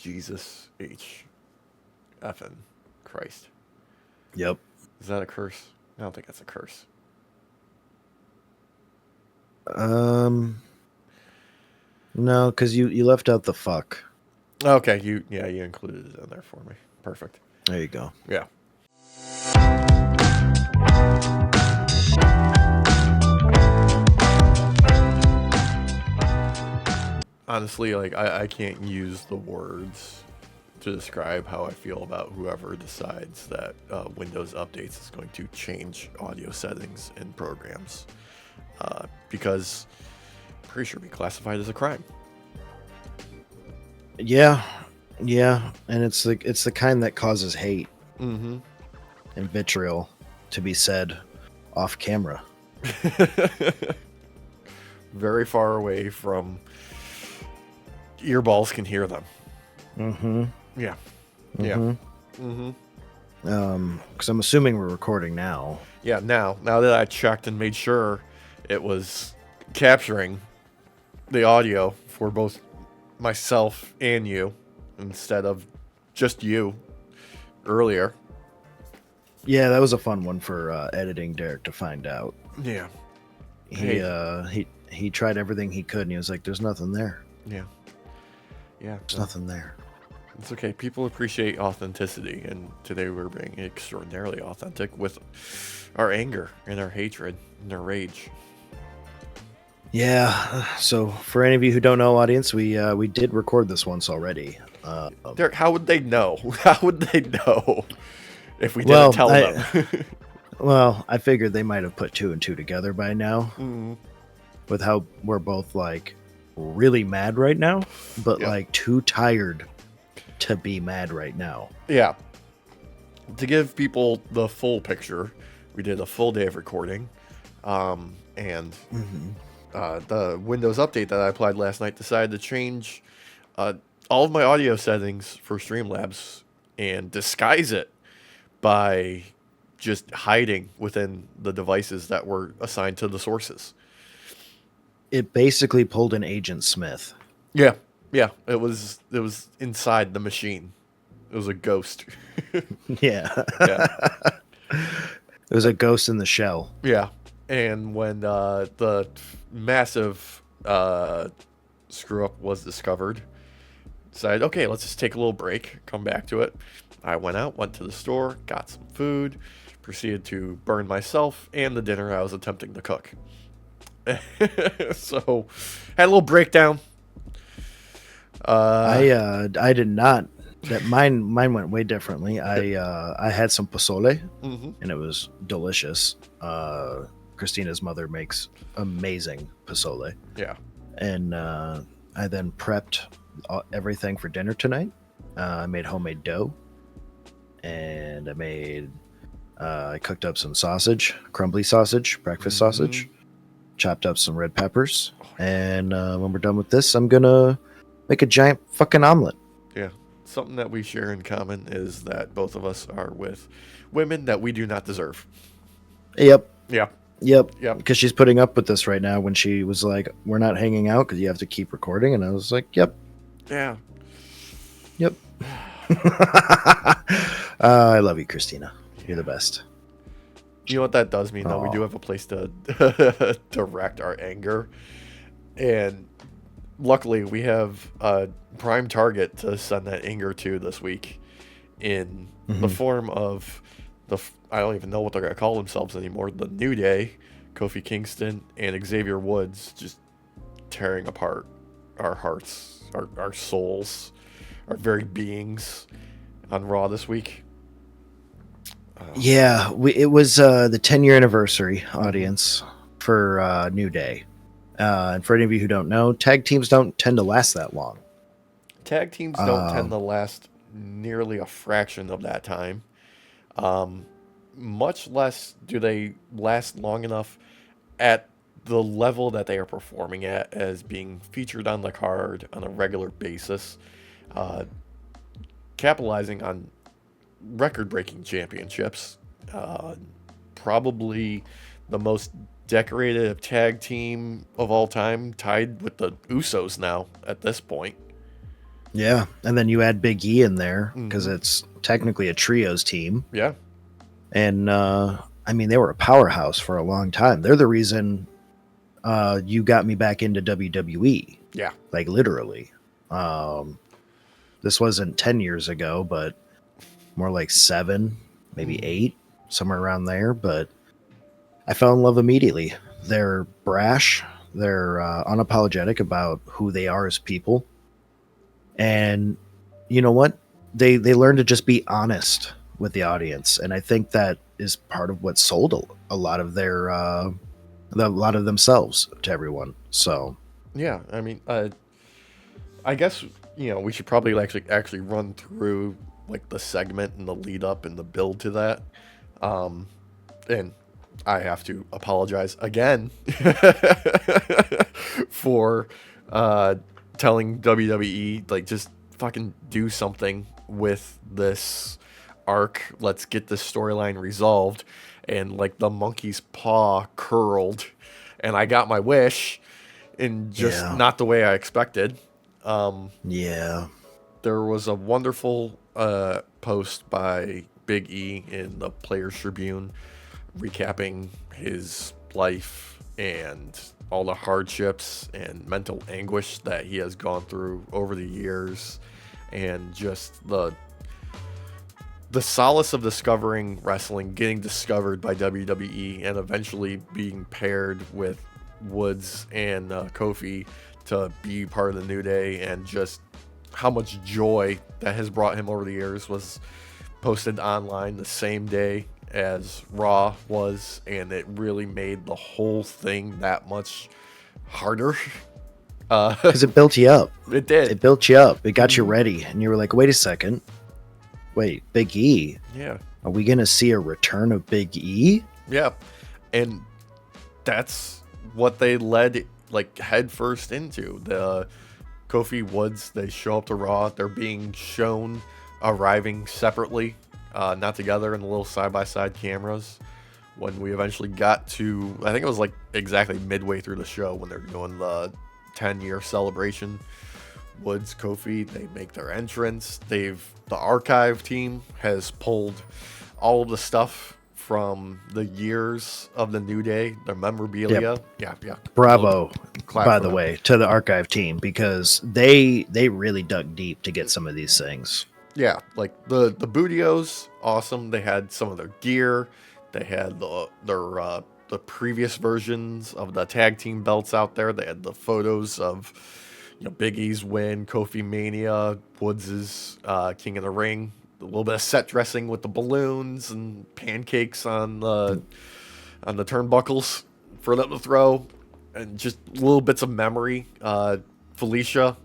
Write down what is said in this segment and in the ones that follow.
Jesus H. Effing Christ. Yep. Is that a curse? I don't think that's a curse. No, because you left out the fuck. Okay, you included it in there for me. Perfect. There you go. Yeah. Honestly, like I can't use the words to describe how I feel about whoever decides that Windows Updates is going to change audio settings in programs, because I'm pretty sure we classified as a crime. Yeah, and it's the kind that causes hate Mm-hmm. and vitriol to be said off camera. Very far away from earballs can hear them. Mm-hmm. Yeah. Mm-hmm. Yeah. Mm-hmm. Because I'm assuming we're recording now. Yeah, now that I checked and made sure it was capturing the audio for both myself and you instead of just you earlier. Yeah, that was a fun one for editing Derek to find out. Yeah. He tried everything he could, and he was like, "There's nothing there. Yeah. Yeah. There's nothing there." It's okay. People appreciate authenticity, and today we're being extraordinarily authentic with our anger and our hatred and our rage. Yeah. So for any of you who don't know, audience, we did record this once already. Derek, how would they know? How would they know if we didn't tell them? Well, I figured they might have put two and two together by now, with how we're both like really mad right now, but like too tired to be mad right now. Yeah. To give people the full picture, we did a full day of recording, and the Windows update that I applied last night decided to change all of my audio settings for Streamlabs and disguise it by just hiding within the devices that were assigned to the sources. It basically pulled an Agent Smith. Yeah. It was inside the machine. It was a ghost. Yeah. Yeah. It was a ghost in the shell. Yeah. And when the massive screw up was discovered, decided, okay, let's just take a little break, come back to it. I went to the store, got some food, proceeded to burn myself and the dinner I was attempting to cook. So, had a little breakdown. I did not. That mine went way differently. I had some pozole, and it was delicious. Christina's mother makes amazing pozole. Yeah. And I then prepped everything for dinner tonight. I made homemade dough, and I cooked up some sausage, crumbly sausage, breakfast sausage, chopped up some red peppers, and when we're done with this, I'm gonna make a giant fucking omelet. Yeah. Something that we share in common is that both of us are with women that we do not deserve. Yep. Yeah. Yep. Yep. Because she's putting up with this right now when she was like, we're not hanging out because you have to keep recording. And I was like, yep. Yeah. Yep. I love you, Christina. You're the best. You know what that does mean, though? We do have a place to direct our anger. And luckily, we have a prime target to send that anger to this week in the form of I don't even know what they're going to call themselves anymore. The New Day, Kofi Kingston, and Xavier Woods just tearing apart our hearts, our souls, our very beings on Raw this week. Yeah, it was the 10-year anniversary, audience, for New Day. And for any of you who don't know, tag teams don't tend to last that long. Tag teams don't tend to last nearly a fraction of that time. Much less do they last long enough at the level that they are performing at as being featured on the card on a regular basis, capitalizing on record-breaking championships. Probably the most decorated tag team of all time, tied with the Usos now at this point. Yeah, and then you add Big E in there because Hmm. it's technically a trios team, Yeah. and I mean they were a powerhouse for a long time. They're the reason you got me back into WWE, Yeah. like literally. Um, this wasn't 10 years ago, but more like 7, maybe Hmm. 8, somewhere around there. But I fell in love immediately. They're brash. They're unapologetic about who they are as people, and you know what? They learn to just be honest with the audience, and I think that is part of what sold a lot of their a lot of themselves to everyone. So Yeah. I mean, I guess we should probably actually run through like the segment and the lead up and the build to that. Um, and I have to apologize again for uh, telling WWE like just fucking do something with this arc. Let's get this storyline resolved. And like the monkey's paw curled, and I got my wish, in just yeah, not the way I expected. Um, yeah, there was a wonderful post by Big E in the Players Tribune recapping his life and all the hardships and mental anguish that he has gone through over the years, and just the solace of discovering wrestling, getting discovered by WWE, and eventually being paired with Woods and Kofi to be part of the New Day, and just how much joy that has brought him over the years was posted online the same day as Raw was, and it really made the whole thing that much harder. Uh, because it built you up. it did. It built you up. It got you Mhm. ready, and you were like, "Wait a second, wait, Big E, Yeah. are we gonna see a return of Big E?" Yeah. And that's what they led like headfirst into. The Kofi Woods, they show up to Raw. They're being shown arriving separately, not together in the little side by side cameras. When we eventually got to, I think it was like exactly midway through the show when they're doing the 10-year celebration. Woods, Kofi, they make their entrance. The archive team has pulled all of the stuff from the years of the New Day, their Yep. memorabilia. Yeah, yeah. Bravo, Clap by for the them. way, to the archive team because they really dug deep to get some of these things. Yeah, like the Bootios, awesome. They had some of their gear. They had the previous versions of the tag team belts out there. They had the photos of Big E's win, Kofi Mania, Woods's King of the Ring. A little bit of set dressing with the balloons and pancakes on the turnbuckles for them to throw, and just little bits of memory. Felicia,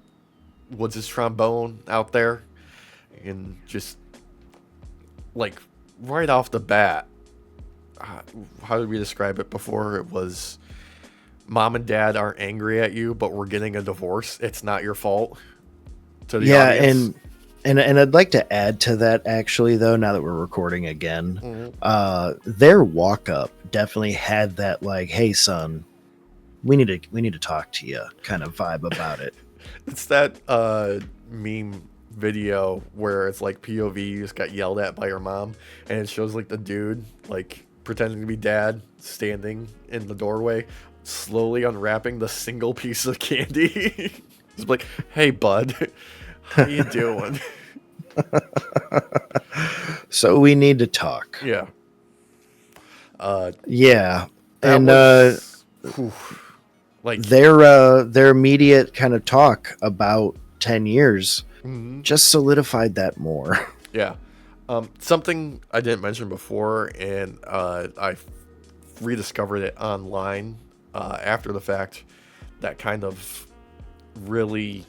Woods' trombone out there, and just like right off the bat, uh, how did we describe it before? It was mom and dad aren't angry at you, but we're getting a divorce. It's not your fault to the Yeah, audience. and I'd like to add to that actually though, now that we're recording again, Mhm. their walk up definitely had that like, hey son, we need to talk to you kind of vibe about it. It's that meme video where it's like POV, you just got yelled at by your mom, and it shows like the dude like pretending to be dad standing in the doorway, slowly unwrapping the single piece of candy. He's like, "Hey, bud, how you doing?" So we need to talk. Yeah, uh, Yeah. that And was whew, like, their immediate kind of talk about 10 years mhm. just solidified that more. Yeah. Something I didn't mention before, and I rediscovered it online after the fact, that kind of really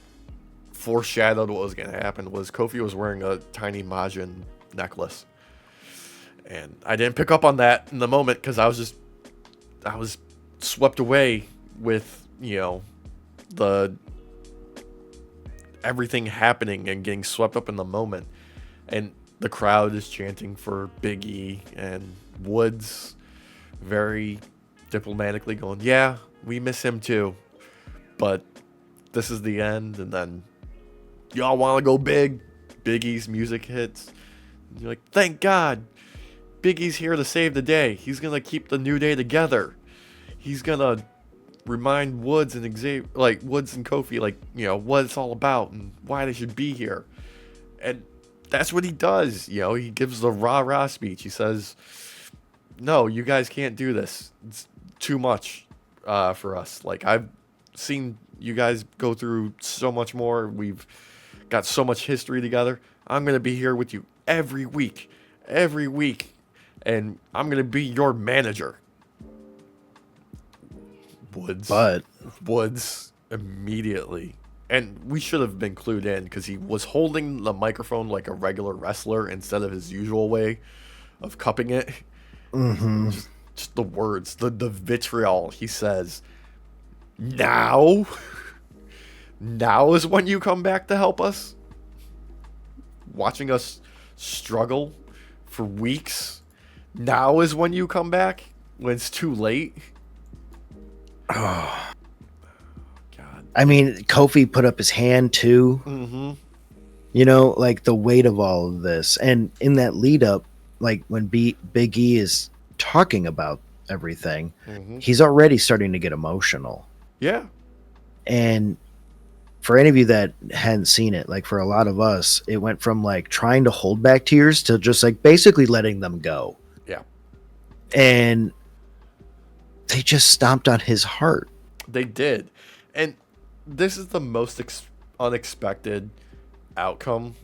foreshadowed what was going to happen, was Kofi was wearing a tiny Majin necklace. And I didn't pick up on that in the moment because I was swept away with, the everything happening and getting swept up in the moment. And the crowd is chanting for Big E, and Woods very diplomatically going, "Yeah, we miss him too, but this is the end." And then y'all want to go big? Big E's music hits. And you're like, thank God. Big E's here to save the day. He's going to keep the New Day together. He's going to remind Woods and Woods and Kofi, like, you know, what it's all about and why they should be here. And that's what he does. You know, he gives the rah-rah speech. He says, no, you guys can't do this. It's too much for us. Like, I've seen you guys go through so much more. We've got so much history together. I'm going to be here with you every week. And I'm going to be your manager. Woods immediately, and we should have been clued in because he was holding the microphone like a regular wrestler instead of his usual way of cupping it. Mm-hmm. Just the words, the vitriol. He says, now is when you come back to help us. Watching us struggle for weeks. Now is when you come back, when it's too late. Oh, God. I mean, Kofi put up his hand too. Mm-hmm. You know, like the weight of all of this. And in that lead up, like when Big E is talking about everything, he's already starting to get emotional. Yeah. And for any of you that hadn't seen it, like for a lot of us, it went from like trying to hold back tears to just like basically letting them go. Yeah. And they just stomped on his heart. They did. And this is the most unexpected outcome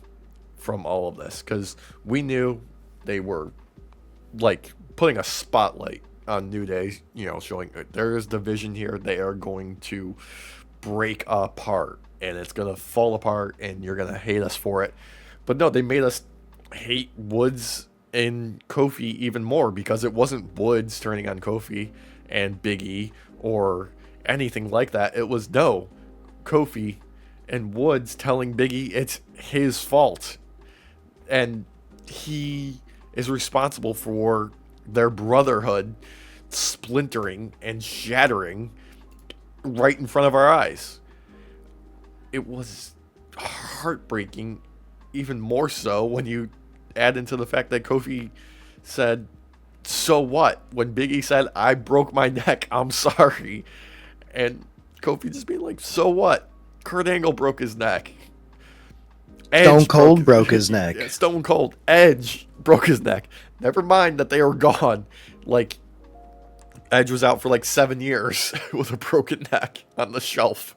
from all of this, because we knew they were like putting a spotlight on New Day, you know, showing there is division here. They are going to break apart and it's going to fall apart and you're going to hate us for it. But no, they made us hate Woods and Kofi even more, because it wasn't Woods turning on Kofi and Big E or anything like that. It was Kofi and Woods telling Big E it's his fault, and he is responsible for their brotherhood splintering and shattering right in front of our eyes. It was heartbreaking, even more so when you add into the fact that Kofi said, so what? When Big E said, I broke my neck, I'm sorry. And Kofi just being like, so what? Kurt Angle broke his neck. Stone Cold broke his neck. Yeah, Stone Cold. Edge broke his neck. Never mind that they were gone. Like, Edge was out for like 7 years with a broken neck on the shelf.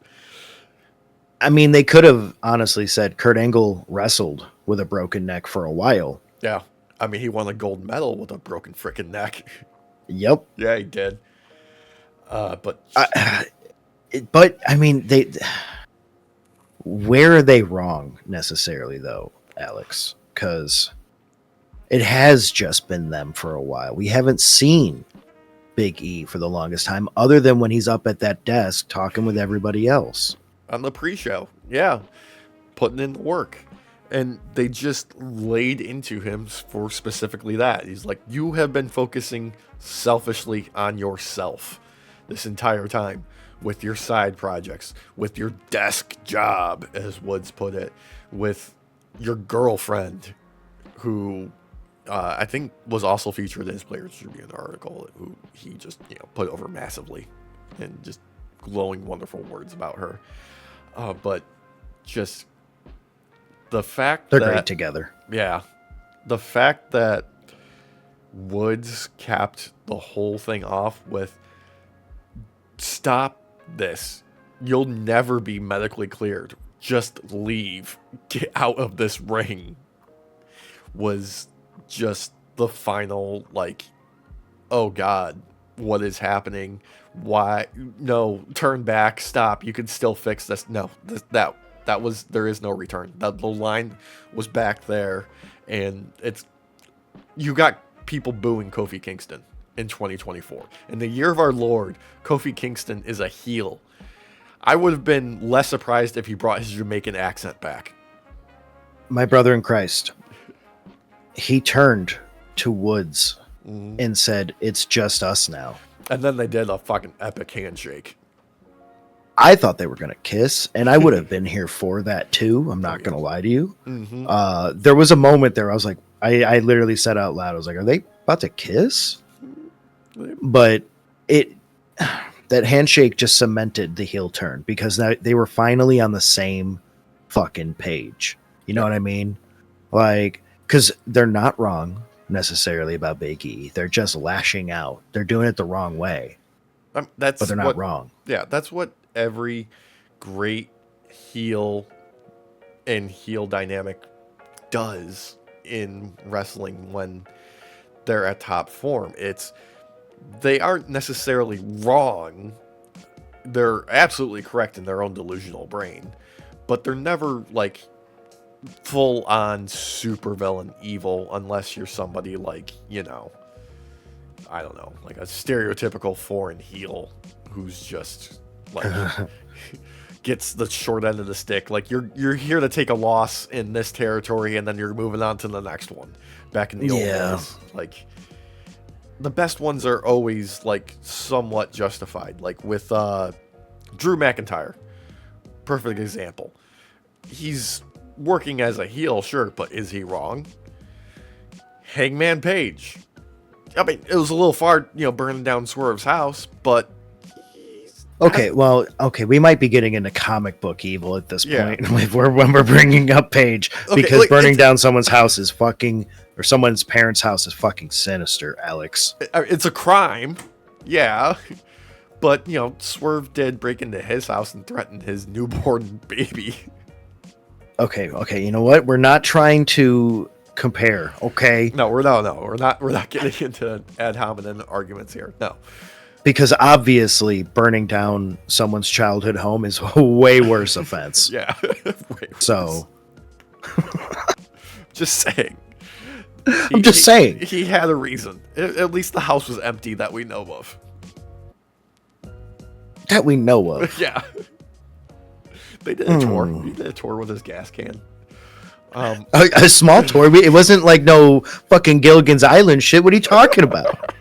I mean, they could have honestly said Kurt Angle wrestled with a broken neck for a while. Yeah. I mean, he won a gold medal with a broken freaking neck. Yep. Yeah, he did. But I mean, where are they wrong necessarily, though, Alex? Because it has just been them for a while. We haven't seen Big E for the longest time, other than when he's up at that desk talking with everybody else. On the pre-show, yeah. Putting in the work. And they just laid into him for specifically that. He's like, you have been focusing selfishly on yourself this entire time, with your side projects, with your desk job, as Woods put it, with your girlfriend, who I think was also featured in his Players Tribune article, who he just, you know, put over massively, and just glowing, wonderful words about her. But just the fact they're that, great together. Yeah, the fact that Woods capped the whole thing off with, stop this. You'll never be medically cleared. Just leave. Get out of this ring. Was just the final, like, oh God, what is happening? Why? No, turn back. Stop. You can still fix this. No, that was, there is no return. The line was back there, and you got people booing Kofi Kingston in 2024. In the year of our Lord, Kofi Kingston is a heel. I would have been less surprised if he brought his Jamaican accent back. My brother in Christ, he turned to Woods and said, it's just us now. And then they did a fucking epic handshake. I thought they were gonna kiss, and I would have been here for that too. I'm not yeah. gonna lie to you. Mm-hmm. There was a moment there I was like, I literally said out loud, I was like, are they about to kiss? But it that handshake just cemented the heel turn because now they were finally on the same fucking page. You know what I mean? Like, because they're not wrong necessarily about Big E. They're just lashing out. They're doing it the wrong way, That's but they're not wrong. Yeah, that's what every great heel and heel dynamic does in wrestling when they're at top form. They aren't necessarily wrong. They're absolutely correct in their own delusional brain, but they're never like full on super villain evil unless you're somebody like, I don't know, like a stereotypical foreign heel who's just like gets the short end of the stick. Like you're here to take a loss in this territory and then you're moving on to the next one. Back in the old days, like the best ones are always like somewhat justified. Like with Drew McIntyre, perfect example. He's working as a heel, sure, but is he wrong? Hangman Page. I mean, it was a little far, burning down Swerve's house, but okay, we might be getting into comic book evil at this point when we're bringing up Page, because burning down someone's house is fucking, or someone's parents' house is fucking sinister, Alex. It's a crime, yeah, but Swerve did break into his house and threaten his newborn baby. Okay, you know what? We're not trying to compare, okay? No, we're not getting into ad hominem arguments here. No. Because obviously burning down someone's childhood home is a way worse offense. Yeah. So just saying. I'm just saying. He had a reason. At least the house was empty that we know of. That we know of. Yeah. They did a tour. He did a tour with his gas can. A small tour. It wasn't like no fucking Gilligan's Island shit. What are you talking about?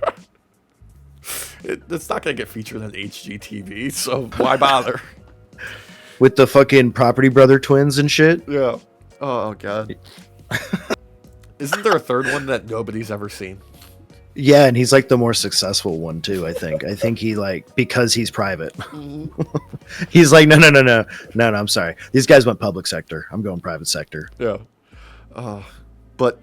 It's not going to get featured on HGTV, so why bother? With the fucking Property Brother twins and shit? Yeah. Oh, God. Isn't there a third one that nobody's ever seen? Yeah, and he's like the more successful one, too, I think. I think he, like, because he's private. He's like, no, I'm sorry. These guys went public sector. I'm going private sector. Yeah. But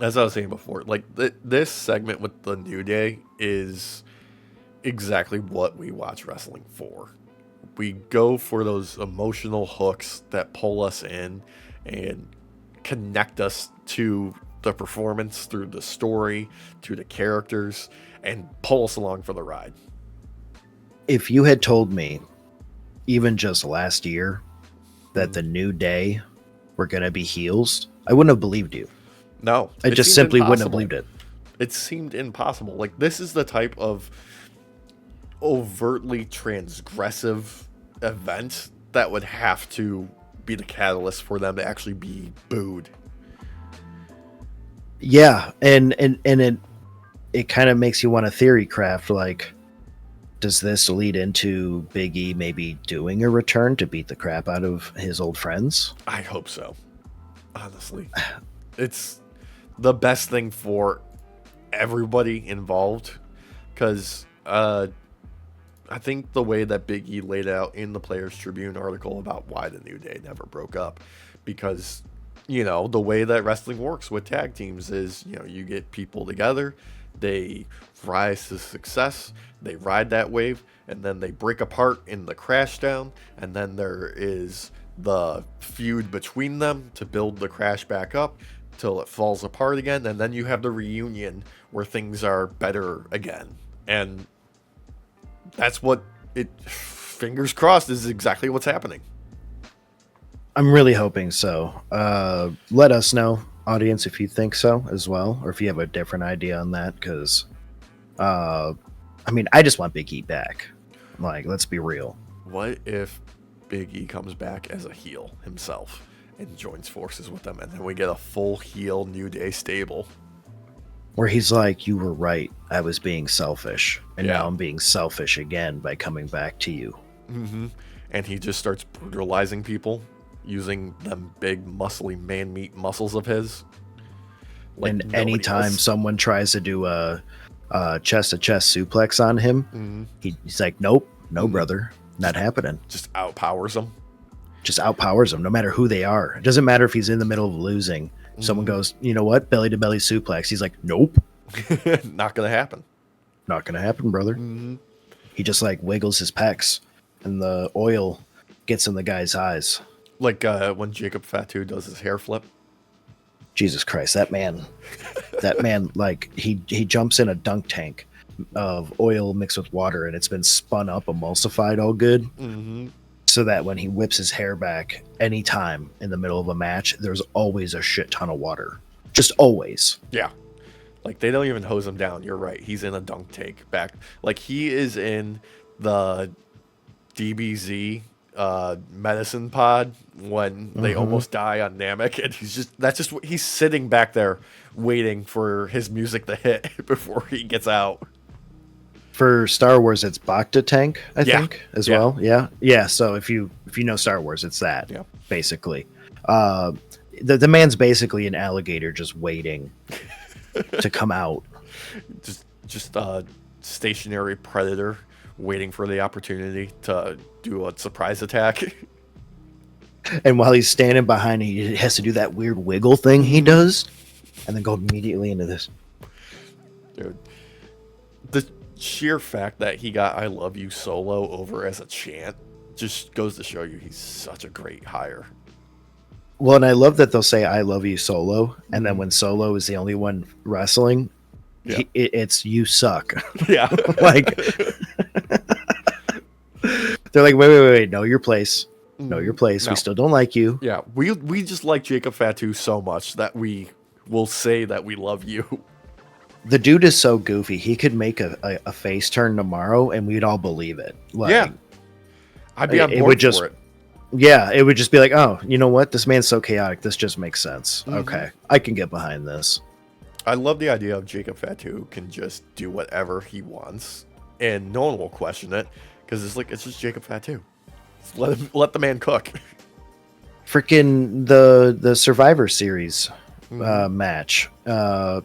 as I was saying before, like this segment with the New Day is exactly what we watch wrestling for. We go for those emotional hooks that pull us in and connect us to the performance through the story, to the characters, and pull us along for the ride. If you had told me, even just last year, that the New Day were going to be heels, I wouldn't have believed you. No. I just simply wouldn't have believed it. It seemed impossible. Like, this is the type of overtly transgressive event that would have to be the catalyst for them to actually be booed. Yeah, and it kind of makes you want to theory craft, like, does this lead into Big E maybe doing a return to beat the crap out of his old friends? I hope so. Honestly. It's the best thing for everybody involved, because I think the way that Big E laid out in the Players Tribune article about why the New Day never broke up, because the way that wrestling works with tag teams is, you get people together, they rise to success, they ride that wave, and then they break apart in the crash down, and then there is the feud between them to build the crash back up till it falls apart again, and then you have the reunion where things are better again. And that's what fingers crossed, is exactly what's happening. I'm really hoping so. Let us know, audience, if you think so as well, or if you have a different idea on that, because I just want Big E back. Like, let's be real. What if Big E comes back as a heel himself and joins forces with them, and then we get a full heel New Day stable? Where he's like, you were right, I was being selfish, and now I'm being selfish again by coming back to you. Mm-hmm. And he just starts brutalizing people using them big, muscly man-meat muscles of his. Like And nobody anytime else. someone tries to do a chest-to-chest suplex on him, Mm-hmm. he's like, nope, no, Mm-hmm. brother, not happening. Just outpowers them. Just outpowers them, no matter who they are. It doesn't matter if he's in the middle of losing. Someone goes, you know what, belly-to-belly suplex. He's like, nope, Not gonna happen. not gonna happen, brother. Mm-hmm. He just like wiggles his pecs, and the oil gets in the guy's eyes. Like when Jacob Fatu does his hair flip. Jesus Christ, that man, like he jumps in a dunk tank of oil mixed with water, and it's been spun up, emulsified, all good, Mm-hmm. so that when he whips his hair back anytime in the middle of a match, there's always a shit ton of water, just always. Yeah. Like they don't even hose him down. You're right. He's in a dunk tank back. Like he is in the DBZ medicine pod when they almost die on Namek, and he's sitting back there waiting for his music to hit before he gets out. For Star Wars, it's Bacta tank, I Yeah. think, as Yeah. well. Yeah. So if you know Star Wars, it's that Yeah. basically. The man's basically an alligator just waiting to come out. Just a stationary predator waiting for the opportunity to do a surprise attack. And while he's standing behind, he has to do that weird wiggle thing he does, and then go immediately into this. Dude, the sheer fact that he got "I love you" solo over as a chant just goes to show you he's such a great hire. Well, and I love that they'll say "I love you" Solo, and then when Solo is the only one wrestling, Yeah. it's "you suck." Yeah. Like they're like, wait, know your place. Know your place. No. We still don't like you. Yeah, we just like Jacob Fatu so much that we will say that we love you. The dude is so goofy. He could make a face turn tomorrow, and we'd all believe it. Like, Yeah. I'd be on it board would just- for it. yeah, it would just be like, oh, you know what? This man's so chaotic. This just makes sense. Mhm. Okay, I can get behind this. I love the idea of Jacob Fatu can just do whatever he wants, and no one will question it because it's just Jacob Fatu. Just let the man cook. Freaking the Survivor Series match.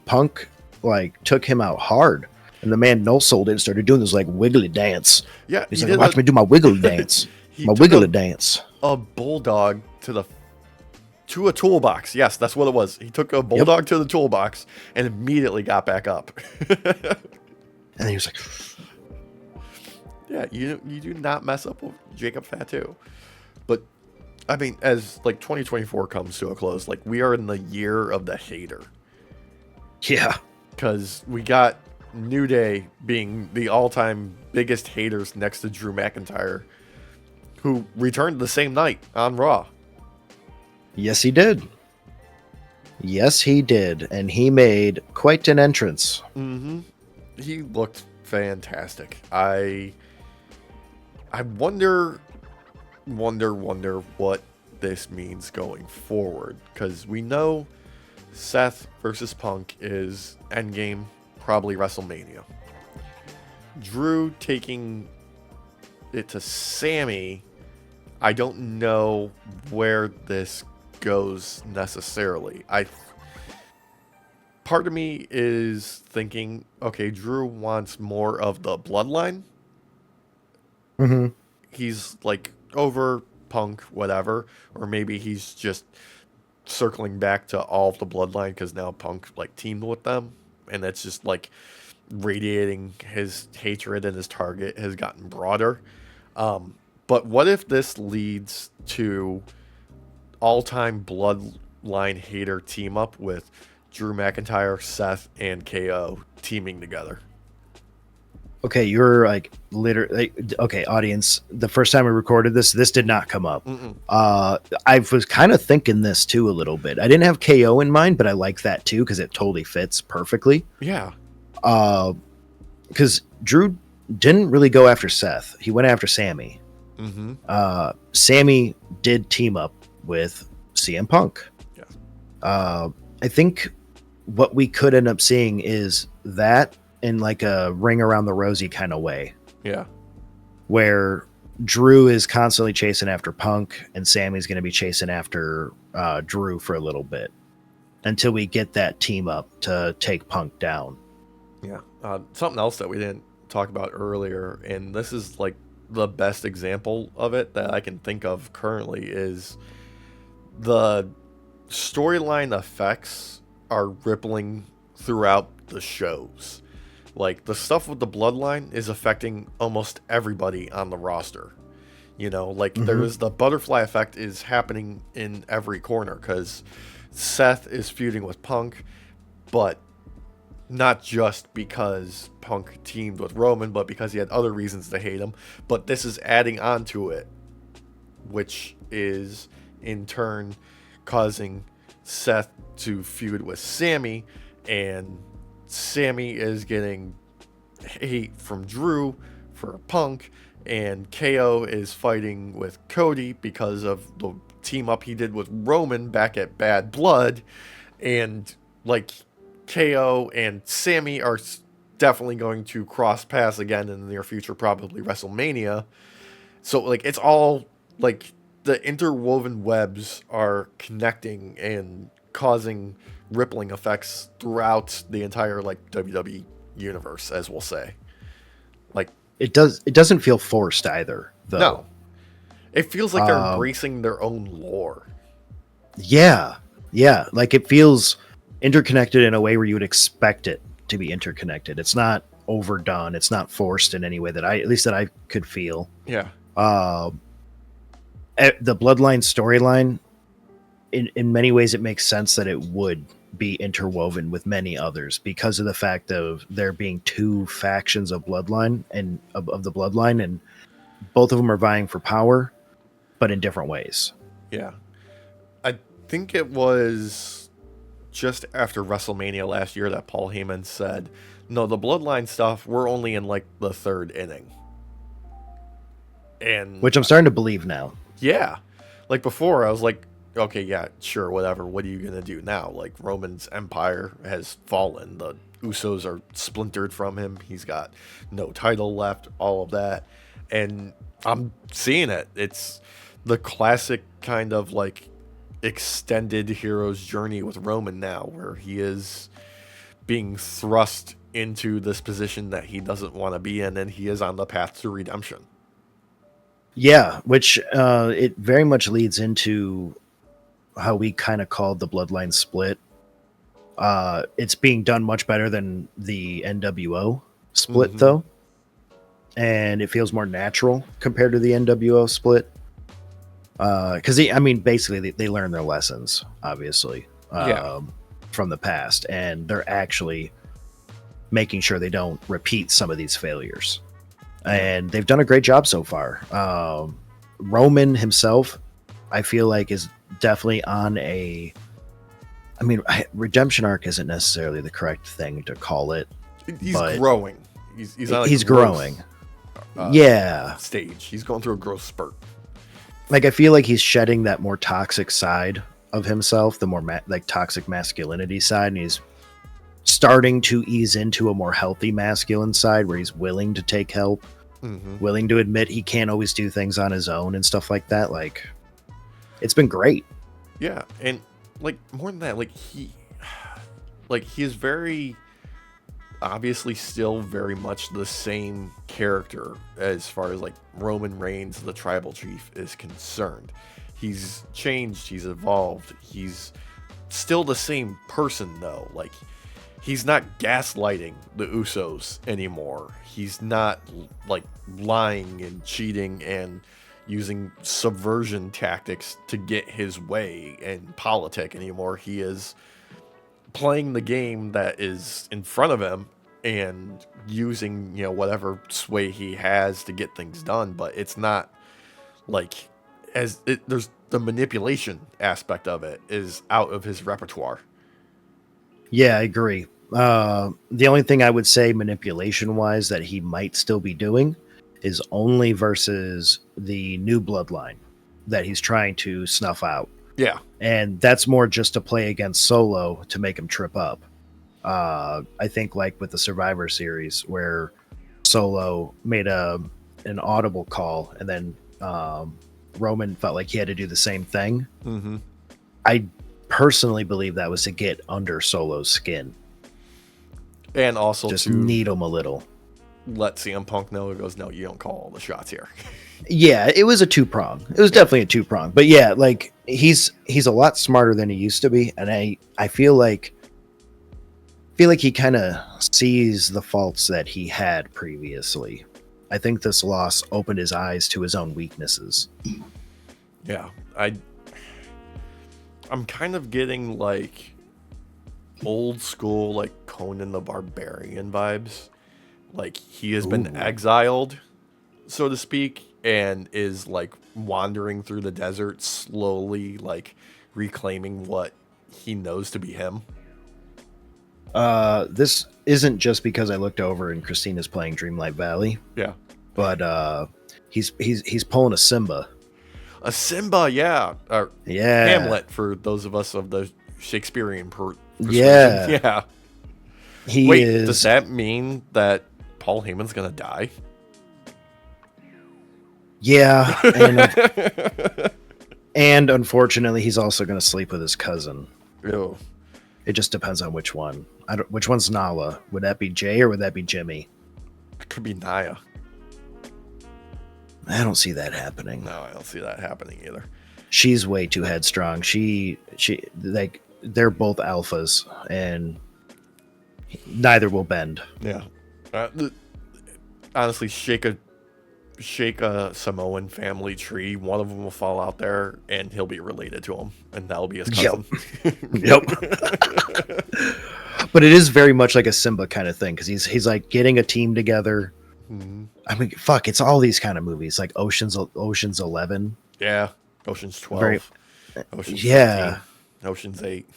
Punk like took him out hard, and the man no sold it and started doing this like wiggly dance. Yeah, He's he like, did watch me do my wiggly dance, he my took wiggly dance. a bulldog to a toolbox. Yes, that's what it was. He took a bulldog to the toolbox and immediately got back up. And he was like, Yeah, you do not mess up with Jacob Fatu. But I mean, as like 2024 comes to a close, like we are in the year of the hater. yeah. Because we got New Day being the all-time biggest haters next to Drew McIntyre, who returned the same night on Raw. Yes, he did. Yes, he did. And he made quite an entrance. Mm-hmm. He looked fantastic. I wonder what this means going forward, because we know Seth versus Punk is Endgame, probably WrestleMania. Drew taking it to Sammy, I don't know where this goes necessarily. Part of me is thinking, okay, Drew wants more of the bloodline. Mm-hmm. He's like over Punk, whatever, or maybe he's just circling back to all of the bloodline because now Punk like teamed with them, and that's just like radiating his hatred, and his target has gotten broader. But what if this leads to all-time bloodline hater team up with Drew McIntyre, Seth, and KO teaming together? Okay, you're like literally okay, audience. The first time we recorded this did not come up. I was kind of thinking this too a little bit. I didn't have KO in mind, but I like that too because it totally fits perfectly. Yeah. Because Drew didn't really go after Seth; he went after Sammy. Mm-hmm. Sammy did team up with CM Punk. Yeah. I think what we could end up seeing is that in like a ring around the rosy kind of way. Yeah. Where Drew is constantly chasing after Punk, and Sammy's going to be chasing after Drew for a little bit until we get that team up to take Punk down. Yeah. Something else that we didn't talk about earlier, and this is like the best example of it that I can think of currently, is the storyline effects are rippling throughout the shows. Like, the stuff with the bloodline is affecting almost everybody on the roster. You know, like, there's the butterfly effect is happening in every corner because Seth is feuding with Punk, but not just because Punk teamed with Roman, but because he had other reasons to hate him. But this is adding on to it, which is in turn causing Seth to feud with Sammy, and Sammy is getting hate from Drew for Punk, and KO is fighting with Cody because of the team up he did with Roman back at Bad Blood, and like KO and Sammy are definitely going to cross paths again in the near future, probably WrestleMania. So like it's all like the interwoven webs are connecting and causing rippling effects throughout the entire like WWE universe, as we'll say. Like it doesn't feel forced either, though. No. It feels like they're embracing their own lore. Yeah. Like it feels interconnected in a way where you would expect it to be interconnected. It's not overdone. It's not forced in any way that at least I could feel. Yeah. The Bloodline storyline, in many ways, it makes sense that it would be interwoven with many others because of the fact of there being two factions of Bloodline and of the Bloodline, and both of them are vying for power, but in different ways. Yeah. I think it was just after WrestleMania last year that Paul Heyman said, no, the Bloodline stuff, we're only in like the third inning. And which I'm starting to believe now. Yeah. Like before, I was like, okay, yeah, sure, whatever. What are you going to do now? Like, Roman's empire has fallen. The Usos are splintered from him. He's got no title left, all of that. And I'm seeing it. It's the classic kind of like extended hero's journey with Roman now, where he is being thrust into this position that he doesn't want to be in, and he is on the path to redemption. Yeah, which it very much leads into how we kind of called the Bloodline split. It's being done much better than the NWO split, though. And it feels more natural compared to the NWO split. Because, basically, they learn their lessons, obviously, from the past. And they're actually making sure they don't repeat some of these failures. And they've done a great job so far. Roman himself, I feel like, is definitely on a... redemption arc isn't necessarily the correct thing to call it. He's growing. He's on he's growing. Stage. He's going through a growth spurt. Like, I feel like he's shedding that more toxic side of himself, the more toxic masculinity side, and he's starting to ease into a more healthy masculine side where he's willing to take help, willing to admit he can't always do things on his own and stuff like that. Like, it's been great. Yeah, and like more than that, he is very obviously still very much the same character as far as like Roman Reigns, the tribal chief, is concerned. He's changed, he's evolved, he's still the same person though. Like, he's not gaslighting the Usos anymore. He's not like lying and cheating and using subversion tactics to get his way and politic anymore. He is playing the game that is in front of him and using, whatever sway he has to get things done. But it's not like there's the manipulation aspect of it is out of his repertoire. Yeah, I agree. The only thing I would say manipulation wise that he might still be doing is only versus the new bloodline that he's trying to snuff out. Yeah. And that's more just to play against Solo to make him trip up. I think like with the Survivor Series where Solo made a an audible call, and then Roman felt like he had to do the same thing. Mm-hmm. I personally believe that was to get under Solo's skin, And also just to need him a little. let CM Punk know, it goes, no, you don't call all the shots here. Yeah, it was a two-prong. It was definitely a two-prong. But yeah, like he's a lot smarter than he used to be, and I feel like he kind of sees the faults that he had previously. I think this loss opened his eyes to his own weaknesses. Yeah, I'm kind of getting like old school, like Conan the Barbarian vibes. Like he has been exiled, so to speak, and is like wandering through the desert, slowly like reclaiming what he knows to be him. This isn't just because I looked over and Christina's playing Dreamlight Valley, Yeah, but he's pulling a Simba. a Simba, yeah, or Yeah, Hamlet for those of us of the Shakespearean persuasion. Yeah. Yeah. he Wait, is. does that mean that Paul Heyman's gonna die? Yeah, and unfortunately, he's also going to sleep with his cousin. Ew. It just depends on which one. Which one's Nala? Would that be Jay or would that be Jimmy? It could be Naya. I don't see that happening. No, I don't see that happening either. She's way too headstrong. She like they're both alphas, and neither will bend. Yeah. Honestly, shake a Samoan family tree. One of them will fall out there, and he'll be related to him, and that'll be his cousin. Yep. But it is very much like a Simba kind of thing because he's like getting a team together. Mm-hmm. I mean, fuck, it's all these kind of movies like Ocean's 11. Yeah. Ocean's 12. Very- Ocean's Yeah. 15, Ocean's 8.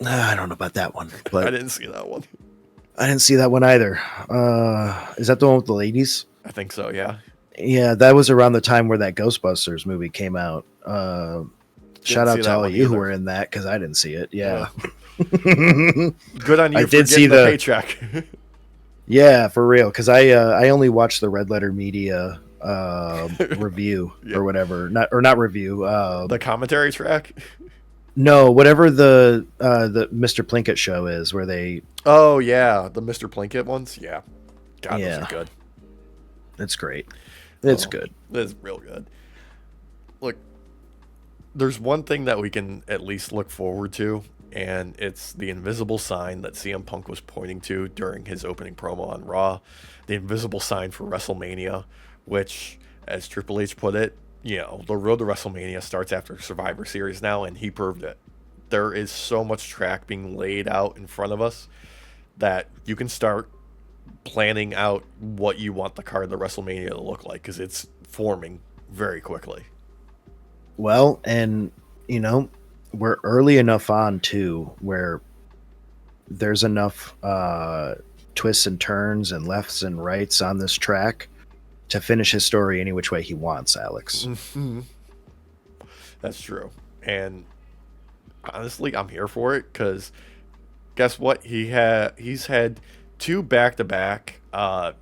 I don't know about that one, I but didn't see that one. I didn't see that one either. Is that the one with the ladies? I think so, yeah. Yeah, that was around the time where that Ghostbusters movie came out. Shout see out that to all one of you who either. were in that because I didn't see it. Yeah. Good on you I for did getting see the the- paycheck. Yeah, for real. Because I only watched the Red Letter Media review Yeah. or whatever. Not review. The commentary track? No, whatever the Mr. Plinkett show is, where they. Oh, yeah. The Mr. Plinkett ones? Yeah. God, Yeah. those are good. It's great. It's Oh. good. It's real good. Look, there's one thing that we can at least look forward to, and it's the invisible sign that CM Punk was pointing to during his opening promo on Raw. The invisible sign for WrestleMania, which, as Triple H put it, the road to WrestleMania starts after Survivor Series now, and he proved it. There is so much track being laid out in front of us that you can start planning out what you want the card of WrestleMania to look like, because it's forming very quickly. Well, and we're early enough on too, where there's enough twists and turns and lefts and rights on this track to finish his story any which way he wants, Alex. That's true. And honestly, I'm here for it, because guess what? He's had 2 back-to-back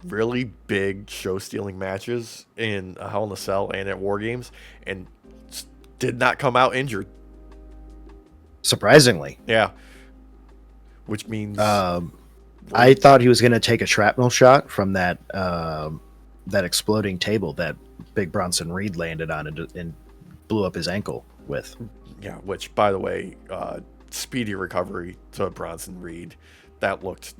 really big show-stealing matches in Hell in a Cell and at War Games, and did not come out injured. Surprisingly. Yeah. Which means I thought he was going to take a shrapnel shot from that exploding table that Big Bronson Reed landed on and blew up his ankle with. Yeah, which, by the way, speedy recovery to Bronson Reed. That looked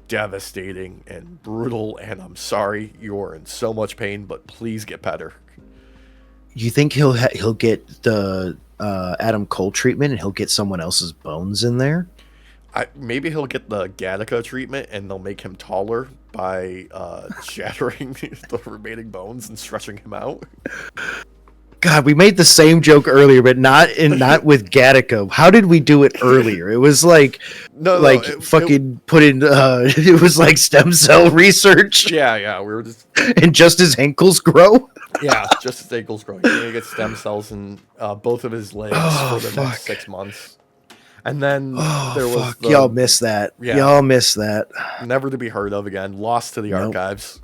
devastating and brutal, and I'm sorry you're in so much pain, but please get better. You think he'll get the Adam Cole treatment and he'll get someone else's bones in there? Maybe he'll get the Gattaca treatment, and they'll make him taller by shattering the remaining bones and stretching him out. God, we made the same joke earlier, but not with Gattaca. How did we do it earlier? It was like put in. It was like stem cell research. Yeah, we were just. And just his ankles grow. Yeah, just his ankles growing. He's gonna get stem cells in both of his legs for the next 6 months. And then there was y'all missed that. Yeah. Y'all missed that. Never to be heard of again. Lost to the archives.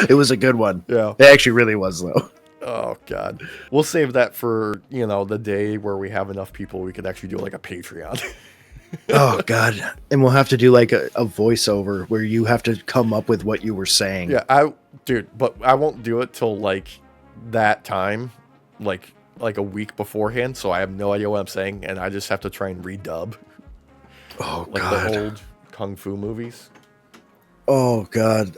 It was a good one. Yeah. It actually really was, though. Oh God. We'll save that for, the day where we have enough people we could actually do like a Patreon. Oh God. And we'll have to do like a voiceover where you have to come up with what you were saying. Yeah, but I won't do it till like that time, like a week beforehand, so I have no idea what I'm saying, and I just have to try and redub Oh like God. the old kung fu movies. Oh God.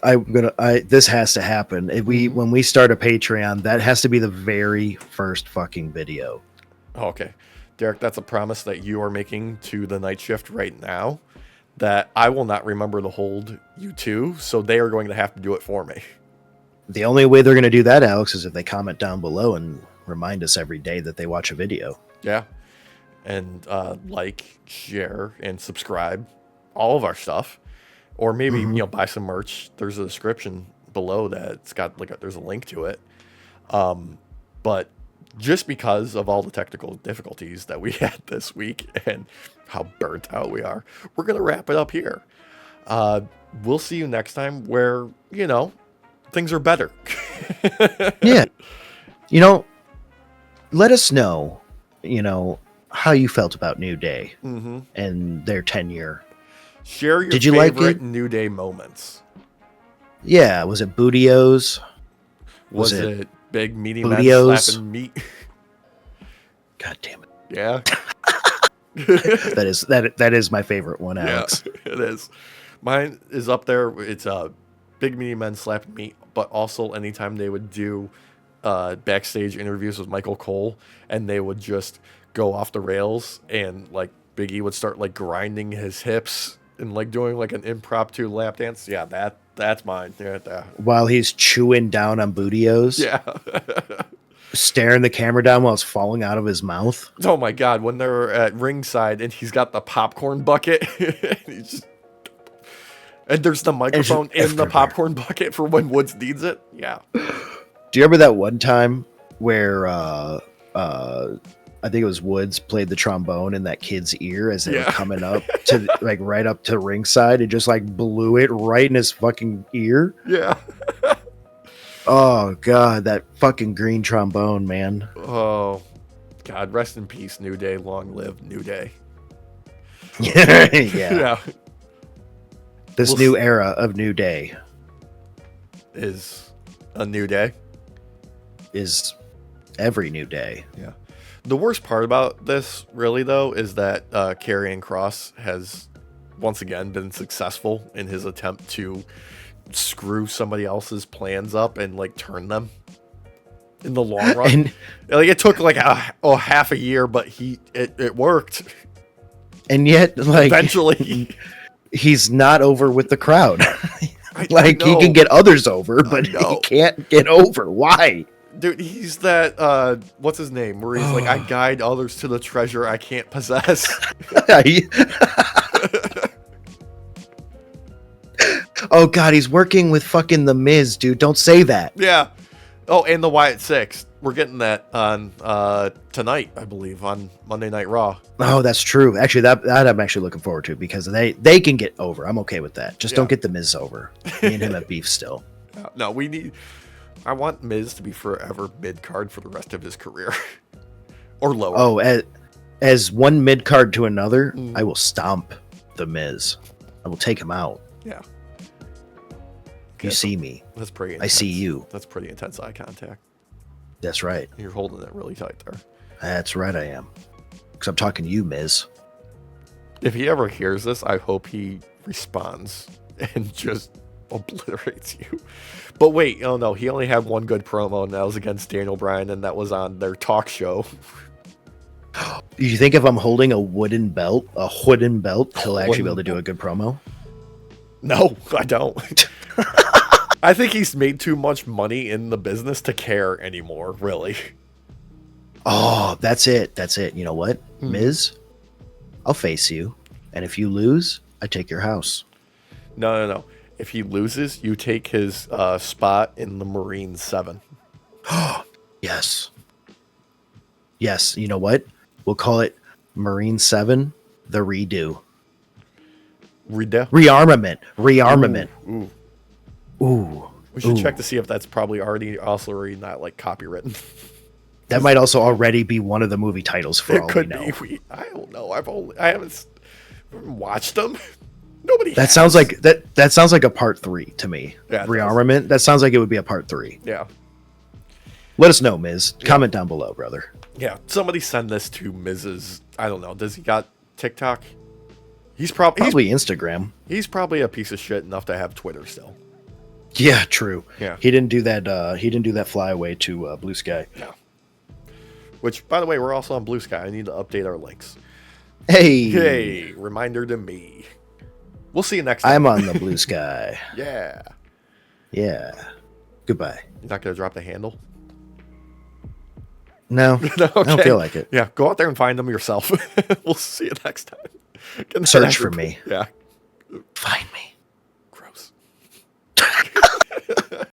This has to happen. When we start a Patreon, that has to be the very first fucking video. Okay. Derek, that's a promise that you are making to the night shift right now that I will not remember to hold you to, so they are going to have to do it for me. The only way they're going to do that, Alex, is if they comment down below and remind us every day that they watch a video. Yeah. And like, share, and subscribe all of our stuff. Or maybe, buy some merch. There's a description below that. It's got there's a link to it. But just because of all the technical difficulties that we had this week and how burnt out we are, we're going to wrap it up here. We'll see you next time where, things are better. Yeah. Let us know, how you felt about New Day and their tenure. Share your Did you like favorite it? New Day moments. Yeah. Was it Bootios? Was it Big Meaty Men Bootios? slapping meat? God damn it. Yeah. That is my favorite one, Alex. Yeah, it is. Mine is up there. It's Big Meaty Men slapping meat, but also anytime they would do backstage interviews with Michael Cole and they would just go off the rails and like Big E would start like grinding his hips and like doing like an impromptu lap dance. Yeah, that's mine. Yeah. While he's chewing down on Bootios. Yeah. Staring the camera down while it's falling out of his mouth. Oh my God, when they're at ringside and he's got the popcorn bucket, and there's the microphone in the popcorn bucket for when Woods needs it. Yeah. Do you remember that one time where I think it was Woods played the trombone in that kid's ear as they were coming up to like right up to ringside and just like blew it right in his fucking ear? Yeah. Oh God, that fucking green trombone, man. Oh God, rest in peace, New Day. Long live New Day. Yeah. This new era of New Day is a new day. Is every new day. Yeah. The worst part about this, really, though, is that Karrion Kross has once again been successful in his attempt to screw somebody else's plans up and like turn them in the long run. And, like it took like half a year, but it worked. And yet, like eventually, he's not over with the crowd. Like I he can get others over, but he can't get over. Why? Dude, he's that what's his name? Where he's like, I guide others to the treasure I can't possess. Oh God, he's working with fucking The Miz, dude. Don't say that. Yeah. Oh, and the Wyatt Six. We're getting that on tonight, I believe, on Monday Night Raw. Oh, that's true. Actually, that I'm actually looking forward to because they can get over. I'm okay with that. Just don't get The Miz over. Me and him have beef still. No, I want Miz to be forever mid card for the rest of his career, or lower. Oh, as one mid card to another, I will stomp The Miz. I will take him out. Yeah. You see me. That's pretty intense. I see you. That's pretty intense eye contact. That's right. You're holding it really tight there. That's right, I am. Because I'm talking to you, Miz. If he ever hears this, I hope he responds and just obliterates you. But wait, oh no, he only had one good promo, and that was against Daniel Bryan, and that was on their talk show. You think if I'm holding a wooden belt, he'll actually be able to do a good promo? No, I don't. I think he's made too much money in the business to care anymore, really. Oh, that's it. That's it. You know what, Miz? I'll face you. And if you lose, I take your house. No. If he loses, you take his spot in the Marine 7. Yes. Yes. You know what? We'll call it Marine 7, the redo. Rearmament. Ooh. Ooh. We should Ooh. check to see if that's probably already not like copywritten. That might also already be one of the movie titles for It all could we know. be. I don't know. I haven't watched them. Nobody. That has. sounds like that sounds like a part 3 to me. Yeah, it Rearmament. That sounds like it would be a part 3. Yeah. Let us know, Miz. Comment down below, brother. Yeah. Somebody send this to Mrs. I don't know. Does he got TikTok? He's probably Instagram. He's probably a piece of shit enough to have Twitter still. Yeah, true. Yeah. He didn't do that. He didn't do that flyaway to Blue Sky. Yeah. Which, by the way, we're also on Blue Sky. I need to update our links. Hey, Reminder to me. We'll see you next time. I'm on the Blue Sky. Yeah. Yeah. Goodbye. You're not gonna drop the handle? No, No, I don't feel like it. Yeah, go out there and find them yourself. We'll see you next time. Good night, Search for everybody. me. Yeah. Find me. Gross.